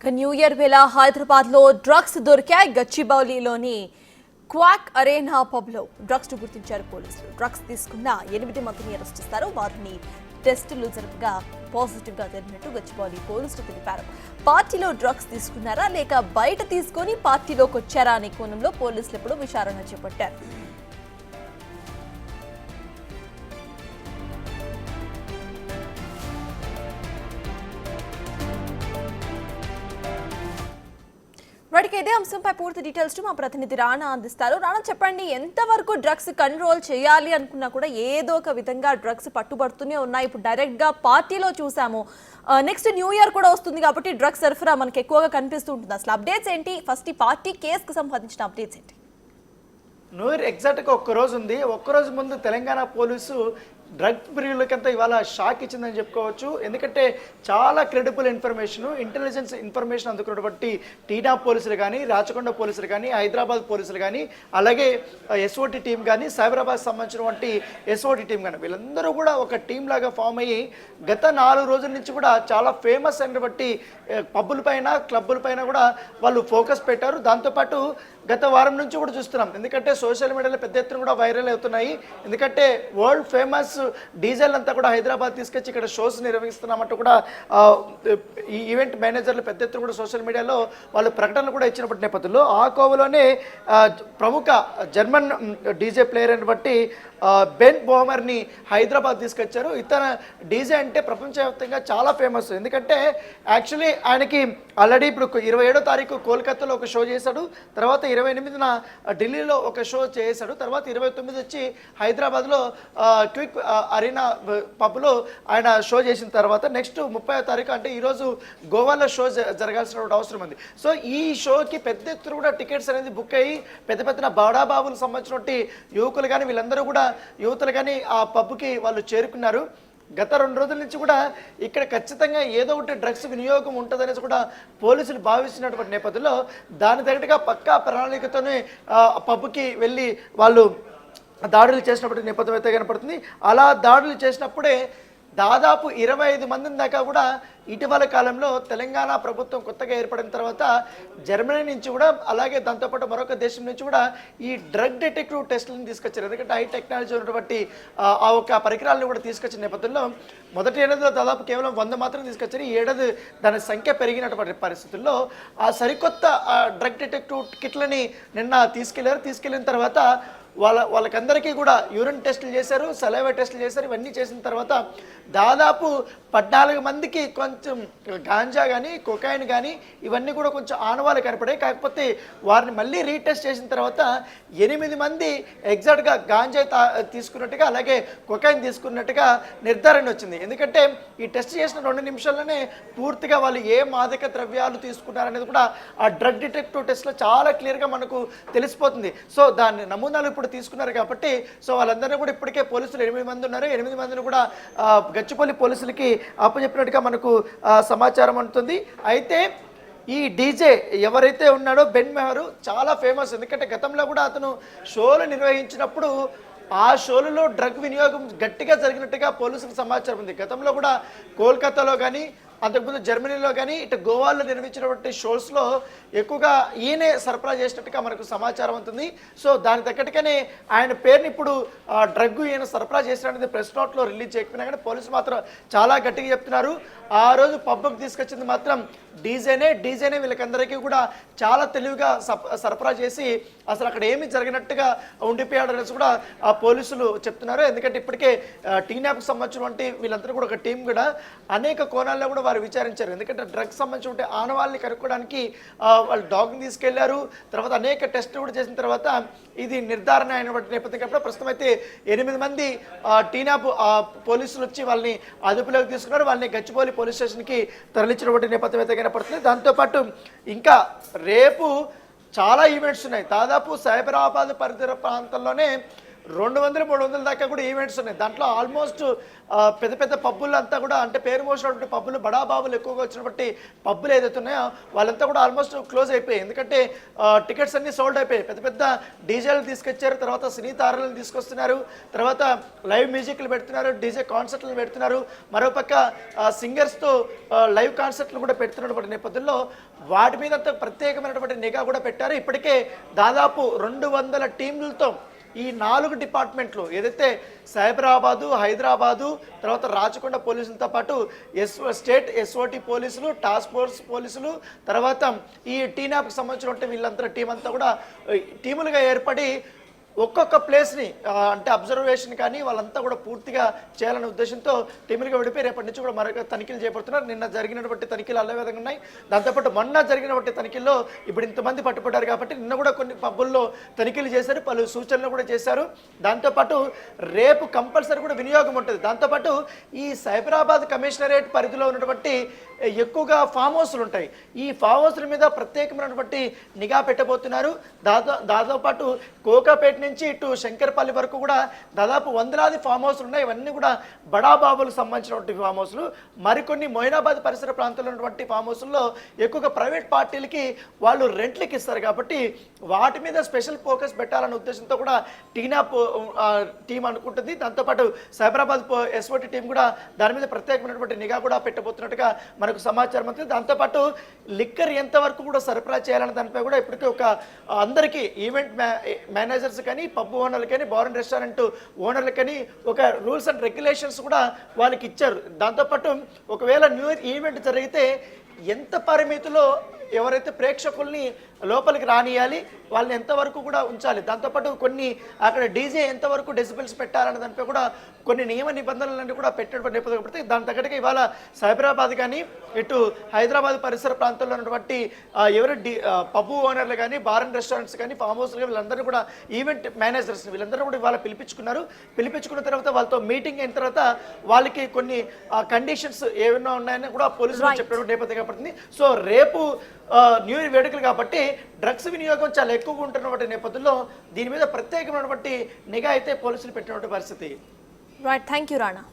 New year వేళ హైదరాబాద్ లో drugs దొరికాయి. గచ్చిబౌలిలోని క్వాక్ అరేనా పబ్ లో డ్రగ్స్ గుర్తించారు పోలీసులు. డ్రగ్స్ తీసుకున్న 8 మందిని అరెస్ట్ చేస్తారు. వారిని టెస్టులు జరుపుగా పాజిటివ్ గా తేలినట్టు గచ్చిబౌలి పోలీసులు తెలిపారు. పార్టీలో డ్రగ్స్ తీసుకున్నారా లేక బయట తీసుకొని పార్టీలోకి వచ్చారా అనే కోణంలో పోలీసులు ఇప్పుడు విచారణ చేపట్టారు. వాటికి ఇదే అంశంపై పూర్తి డీటెయిల్స్ మా ప్రతినిధి రాణా అందిస్తారు. రాణా, చెప్పండి, ఎంతవరకు డ్రగ్స్ కంట్రోల్ చేయాలి అనుకున్నా కూడా ఏదో ఒక విధంగా డ్రగ్స్ పట్టుబడుతూనే ఉన్నాయి. ఇప్పుడు డైరెక్ట్ గా పార్టీలో చూసాము. నెక్స్ట్ న్యూ ఇయర్ కూడా వస్తుంది కాబట్టి డ్రగ్స్ సరఫరా మనకి ఎక్కువగా కనిపిస్తూ ఉంటుంది. అసలు అప్డేట్స్ ఏంటి? ఫస్ట్ ఈ పార్టీ కేసుకు సంబంధించిన అప్డేట్స్ ఏంటి? న్యూ ఇయర్ ఎగ్జాక్ట్గా ఒక్కరోజు ఉంది. ఒక్కరోజు ముందు తెలంగాణ పోలీసు డ్రగ్ ప్రియులకంతా ఇవాళ షాక్ ఇచ్చిందని చెప్పుకోవచ్చు. ఎందుకంటే చాలా క్రెడిబుల్ ఇన్ఫర్మేషన్, ఇంటెలిజెన్స్ ఇన్ఫర్మేషన్ అందుకున్నటువంటి టీనా పోలీసులు కానీ, రాచకొండ పోలీసులు కానీ, హైదరాబాద్ పోలీసులు కానీ, అలాగే ఎస్ఓటి టీం కానీ, సైబరాబాద్ సంబంధించినటువంటి ఎస్ఓటి టీం కానీ, వీళ్ళందరూ కూడా ఒక టీం లాగా ఫామ్ అయ్యి గత 4 రోజుల నుంచి కూడా చాలా ఫేమస్ అయినటువంటి పబ్బుల పైన, క్లబ్బుల పైన కూడా వాళ్ళు ఫోకస్ పెట్టారు. దాంతోపాటు గత వారం నుంచి కూడా చూస్తున్నాం. ఎందుకంటే సోషల్ మీడియాలో పెద్ద ఎత్తున కూడా వైరల్ అవుతున్నాయి. ఎందుకంటే వరల్డ్ ఫేమస్ డీజెల్ అంతా కూడా హైదరాబాద్ తీసుకొచ్చి ఇక్కడ షోస్ నిర్వహిస్తున్నామంటూ కూడా ఈ ఈవెంట్ మేనేజర్లు పెద్ద ఎత్తున కూడా సోషల్ మీడియాలో వాళ్ళు ప్రకటనలు కూడా ఇచ్చినప్పటి నేపథ్యంలో ఆ కోవలోనే ప్రముఖ జర్మన్ డీజే ప్లేయర్ అని బట్టి బెన్ బోమర్ని హైదరాబాద్ తీసుకొచ్చారు. ఇతను డీజే అంటే ప్రపంచవ్యాప్తంగా చాలా ఫేమస్. ఎందుకంటే యాక్చువల్లీ ఆయనకి ఆల్రెడీ ఇప్పుడు 27వ తారీఖు కోల్కతాలో ఒక షో చేశాడు. తర్వాత 28న ఢిల్లీలో ఒక షో చేశాడు. తర్వాత 29 వచ్చి హైదరాబాద్లో క్విక్ అరీనా పబ్లో ఆయన షో చేసిన తర్వాత నెక్స్ట్ 30వ తారీఖు అంటే ఈరోజు గోవాలో షో జరగాల్సినటువంటి అవసరం ఉంది. సో ఈ షోకి పెద్ద ఎత్తున కూడా టికెట్స్ అనేది బుక్ అయ్యి పెద్ద పెద్ద బాడాబాబులకు సంబంధించినటువంటి యువకులు కానీ, వీళ్ళందరూ కూడా యువతులు కానీ ఆ పబ్కి వాళ్ళు చేరుకున్నారు. గత 2 రోజుల నుంచి కూడా ఇక్కడ ఖచ్చితంగా ఏదో ఒకటి డ్రగ్స్ వినియోగం ఉంటుందనేసి కూడా పోలీసులు భావిస్తున్నటువంటి నేపథ్యంలో దాని తగ్గట్టుగా పక్కా ప్రణాళికతోనే పబ్కి వెళ్ళి వాళ్ళు దాడులు చేసినప్పటి నేపథ్యం అయితే కనపడుతుంది. అలా దాడులు చేసినప్పుడే దాదాపు 25 మంది దాకా కూడా ఇటీవల కాలంలో తెలంగాణ ప్రభుత్వం కొత్తగా ఏర్పడిన తర్వాత జర్మనీ నుంచి కూడా, అలాగే దాంతోపాటు మరొక దేశం నుంచి కూడా ఈ డ్రగ్ డిటెక్టివ్ టెస్టులను తీసుకొచ్చారు. ఎందుకంటే హై టెక్నాలజీ ఉన్నటువంటి ఆ ఒక పరికరాలను కూడా తీసుకొచ్చిన నేపథ్యంలో మొదటి ఏడాదిలో దాదాపు కేవలం 100 మాత్రం తీసుకొచ్చారు. ఈ ఏడాది దాని సంఖ్య పెరిగినటువంటి పరిస్థితుల్లో ఆ సరికొత్త డ్రగ్ డిటెక్టివ్ కిట్లని నిన్న తీసుకెళ్లిన తర్వాత వాళ్ళకందరికీ కూడా యూరిన్ టెస్టులు చేశారు, సలైవా టెస్టులు చేశారు. ఇవన్నీ చేసిన తర్వాత దాదాపు 14 మందికి కొంచెం గాంజా కానీ, కొకాయిన్ కానీ ఇవన్నీ కూడా కొంచెం ఆనవాళ్ళు కనపడాయి. కాకపోతే వారిని మళ్ళీ రీటెస్ట్ చేసిన తర్వాత 8 మంది ఎగ్జాక్ట్గా గాంజా తీసుకున్నట్టుగా, అలాగే కొకాయిన్ తీసుకున్నట్టుగా నిర్ధారణ వచ్చింది. ఎందుకంటే ఈ టెస్ట్ చేసిన 2 నిమిషాల్లోనే పూర్తిగా వాళ్ళు ఏ మాదక ద్రవ్యాలు తీసుకున్నారనేది కూడా ఆ డ్రగ్ డిటెక్టివ్ టెస్ట్లో చాలా క్లియర్గా మనకు తెలిసిపోతుంది. సో దాని నమూనాలు ఇప్పుడు తీసుకున్నారు కాబట్టి సో వాళ్ళందరినీ కూడా ఇప్పటికే పోలీసులు 8 మంది ఉన్నారు. 8 మందిని కూడా గచ్చిబౌలి పోలీసులకి అప్పచెప్పినట్టుగా మనకు సమాచారం అందుతుంది. అయితే ఈ డీజే ఎవరైతే ఉన్నాడో బెన్ మెహర్ చాలా ఫేమస్. ఎందుకంటే గతంలో కూడా అతను షోలు నిర్వహించినప్పుడు ఆ షోలలో డ్రగ్ వినియోగం గట్టిగా జరిగినట్టుగా పోలీసులకు సమాచారం ఉంది. గతంలో కూడా కోల్కతాలో కానీ, అంతకుముందు జర్మనీలో కానీ, ఇటు గోవాలో నిర్మించినటువంటి షోస్లో ఎక్కువగా ఈయనే సరఫరా చేసినట్టుగా మనకు సమాచారం అవుతుంది. సో దాని తగ్గట్టుగానే ఆయన పేరుని ఇప్పుడు డ్రగ్ ఈయన సరఫరా చేసినది ప్రెస్ నోట్లో రిలీజ్ చేయకపోయినా కానీ పోలీసులు మాత్రం చాలా గట్టిగా చెప్తున్నారు. ఆ రోజు పబ్కి తీసుకొచ్చింది మాత్రం డీజేనే వీళ్ళకందరికీ కూడా చాలా తెలివిగా సరఫరా చేసి అసలు అక్కడ ఏమి జరిగినట్టుగా ఉండిపోయాడు అనేసి కూడా ఆ పోలీసులు చెప్తున్నారు. ఎందుకంటే ఇప్పటికే టీనాప్కి సంబంధించినటువంటి వీళ్ళందరూ కూడా ఒక టీం కూడా అనేక కోణాల్లో కూడా వారు విచారించారు. ఎందుకంటే డ్రగ్స్ సంబంధించిన ఆనవాళ్ళని కనుక్కోవడానికి వాళ్ళు డాగ్ని తీసుకెళ్లారు. తర్వాత అనేక టెస్టులు కూడా చేసిన తర్వాత ఇది నిర్ధారణ అయినటువంటి నేపథ్యం కాబట్టి ప్రస్తుతం అయితే 8 మంది టీనాప్ పోలీసులు వచ్చి వాళ్ళని అదుపులోకి తీసుకున్నారు. వాళ్ళని గచ్చిబౌలి పోలీస్ స్టేషన్కి తరలించినటువంటి నేపథ్యం అయితే కనపడుతుంది. దాంతోపాటు ఇంకా రేపు చాలా ఈవెంట్స్ ఉన్నాయి. దాదాపు సైబరాబాద్ పరిసర ప్రాంతంలోనే 200-300 దాకా కూడా ఈవెంట్స్ ఉన్నాయి. దాంట్లో ఆల్మోస్ట్ పెద్ద పెద్ద పబ్బులు అంతా కూడా, అంటే పేరు మోసినటువంటి పబ్బులు, బడాబాబులు ఎక్కువగా వచ్చినటువంటి పబ్బులు ఏదైతే ఉన్నాయో వాళ్ళంతా కూడా ఆల్మోస్ట్ క్లోజ్ అయిపోయాయి. ఎందుకంటే టికెట్స్ అన్ని సోల్డ్ అయిపోయాయి. పెద్ద పెద్ద డీజేలు తీసుకొచ్చారు, తర్వాత సినీ తారలను తీసుకొస్తున్నారు, తర్వాత లైవ్ మ్యూజిక్లు పెడుతున్నారు, డీజే కాన్సర్ట్లు పెడుతున్నారు, మరోపక్క సింగర్స్తో లైవ్ కాన్సర్ట్లు కూడా పెడుతున్నటువంటి నేపథ్యంలో వాటి మీద అంత ప్రత్యేకమైనటువంటి నిఘా కూడా పెట్టారు. ఇప్పటికే దాదాపు 200 టీంలతో ఈ 4 డిపార్ట్మెంట్లు ఏదైతే సైబరాబాదు, హైదరాబాదు, తర్వాత రాచకొండ పోలీసులతో పాటు స్టేట్ ఎస్ఓటి పోలీసులు, టాస్క్ ఫోర్స్ పోలీసులు, తర్వాత ఈ టీనాప్కి సంబంధించిన వీళ్ళంతా టీం అంతా కూడా టీములుగా ఏర్పడి ఒక్కొక్క ప్లేస్ని అంటే అబ్జర్వేషన్ కానీ వాళ్ళంతా కూడా పూర్తిగా చేయాలనే ఉద్దేశంతో టీములుగా విడిపోయి రేపటి నుంచి కూడా మరొక తనిఖీలు చేపడుతున్నారు. నిన్న జరిగినటువంటి తనిఖీలు అల్లే విధంగా ఉన్నాయి. దాంతోపాటు మొన్న జరిగినటువంటి తనిఖీల్లో ఇప్పుడు ఇంతమంది పట్టుబడ్డారు కాబట్టి నిన్న కూడా కొన్ని పబ్బుల్లో తనిఖీలు చేశారు, పలు సూచనలు కూడా చేశారు. దాంతోపాటు రేపు కంపల్సరీ కూడా వినియోగం ఉంటుంది. దాంతోపాటు ఈ సైబరాబాద్ కమిషనరేట్ పరిధిలో ఉన్నటువంటి ఎక్కువగా ఫామ్ హౌస్లు ఉంటాయి. ఈ ఫామ్ హౌస్ల మీద ప్రత్యేకమైనటువంటి నిఘా పెట్టబోతున్నారు. దాదాపాటు కోకాపేట నుంచి ఇటు శంకర్పల్లి వరకు కూడా దాదాపు 100లాది ఫామ్ హౌస్లు ఉన్నాయి. ఇవన్నీ కూడా బడాబాబులకు సంబంధించినటువంటి ఫామ్ హౌస్లు. మరికొన్ని మొయినాబాద్ పరిసర ప్రాంతాల్లో ఉన్నటువంటి ఫామ్ హౌస్ల్లో ఎక్కువగా ప్రైవేట్ పార్టీలకి వాళ్ళు రెంట్లకి ఇస్తారు కాబట్టి వాటి మీద స్పెషల్ ఫోకస్ పెట్టాలనే ఉద్దేశంతో కూడా టీనాప్ టీం అనుకుంటుంది. దాంతోపాటు సైబరాబాద్ ఎస్ఓటి టీం కూడా దాని మీద ప్రత్యేకమైనటువంటి నిఘా కూడా పెట్టబోతున్నట్టుగా మనకు సమాచారం ఉంది. దాంతోపాటు లిక్కర్ ఎంతవరకు కూడా సరఫరా చేయాలనే దానిపై కూడా ఇప్పటికే ఒక అందరికీ ఈవెంట్ మేనేజర్స్ కానీ, పబ్ ఓనర్లు కానీ, బార్ అండ్ రెస్టారెంట్ ఓనర్లు కానీ ఒక రూల్స్ అండ్ రెగ్యులేషన్స్ కూడా వాళ్ళకి ఇచ్చారు. దాంతోపాటు ఒకవేళ న్యూ ఇయర్ ఈవెంట్ జరిగితే ఎంత పరిమితిలో ఎవరైతే ప్రేక్షకుల్ని లోపలికి రానియాలి, వాళ్ళని ఎంతవరకు కూడా ఉంచాలి, దాంతోపాటు కొన్ని అక్కడ డీజే ఎంతవరకు డెసిబిల్స్ పెట్టాలనే దానిపై కూడా కొన్ని నియమ నిబంధనలన్నీ కూడా పెట్టినటువంటి నేపథ్యం పడితే దాని తగ్గట్టుగా ఇవాళ సైబరాబాద్ కానీ ఇటు హైదరాబాద్ పరిసర ప్రాంతాల్లో ఉన్నటువంటి ఎవరు పబ్బు ఓనర్లు కానీ, బార్ అండ్ రెస్టారెంట్స్ కానీ, ఫామ్ హౌస్లు కానీ వీళ్ళందరూ కూడా ఈవెంట్ మేనేజర్స్ వీళ్ళందరూ కూడా ఇవాళ పిలిపించుకున్నారు. పిలిపించుకున్న తర్వాత వాళ్ళతో మీటింగ్ అయిన తర్వాత వాళ్ళకి కొన్ని కండిషన్స్ ఏమైనా ఉన్నాయని కూడా పోలీసులు చెప్పినటువంటి నేపథ్యం పడుతుంది. సో రేపు న్యూ ఇయర్ వేడుకలు కాబట్టి డ్రగ్స్ వినియోగం చాలా ఎక్కువగా ఉంటున్నటువంటి నేపథ్యంలో దీని మీద ప్రత్యేకమైనటువంటి నిఘా అయితే పోలీసులు పెట్టినటువంటి పరిస్థితి. Right, thank you Rana.